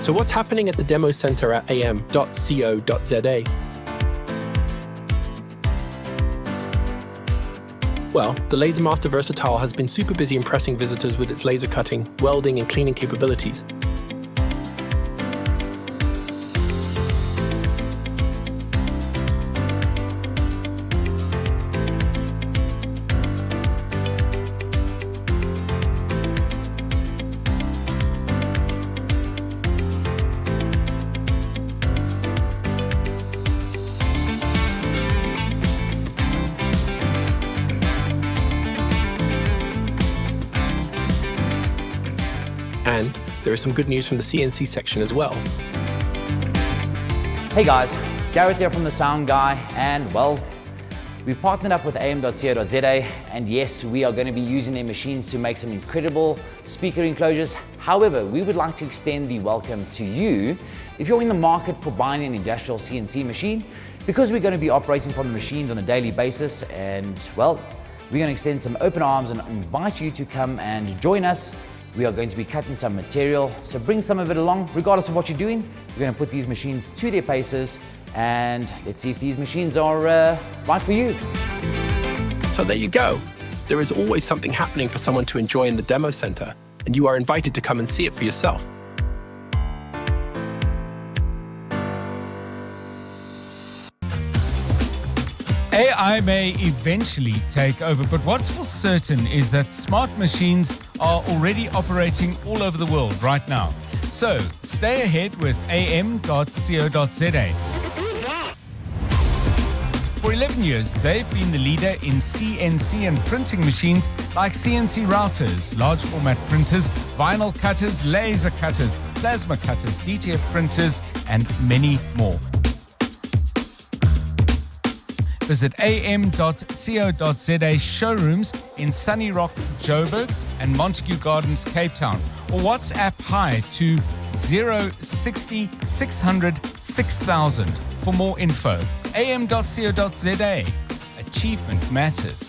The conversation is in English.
So what's happening at the demo center at AM.CO.za? Well, the LaserMaster Versatile has been super busy impressing visitors with its laser cutting, welding and cleaning capabilities. And there is some good news from the CNC section as well. Hey guys, Gareth here from the Sound Guy, and well, we've partnered up with AM.CO.za, and yes, we are going to be using their machines to make some incredible speaker enclosures. However, we would like to extend the welcome to you if you're in the market for buying an industrial CNC machine, because we're going to be operating from the machines on a daily basis, and well, we're going to extend some open arms and invite you to come and join us. We are going to be cutting some material, so bring some of it along. Regardless of what you're doing, we're going to put these machines to their paces, and let's see if these machines are right for you. So there you go. There is always something happening for someone to enjoy in the demo center, and you are invited to come and see it for yourself. AI may eventually take over, but what's for certain is that smart machines are already operating all over the world right now. So stay ahead with AM.CO.za. For 11 years, they've been the leader in CNC and printing machines like CNC routers, large format printers, vinyl cutters, laser cutters, plasma cutters, DTF printers, and many more. Visit am.co.za showrooms in Sunny Rock, Joburg, and Montague Gardens, Cape Town, or WhatsApp hi to 060 600 6000 for more info. am.co.za. Achievement matters.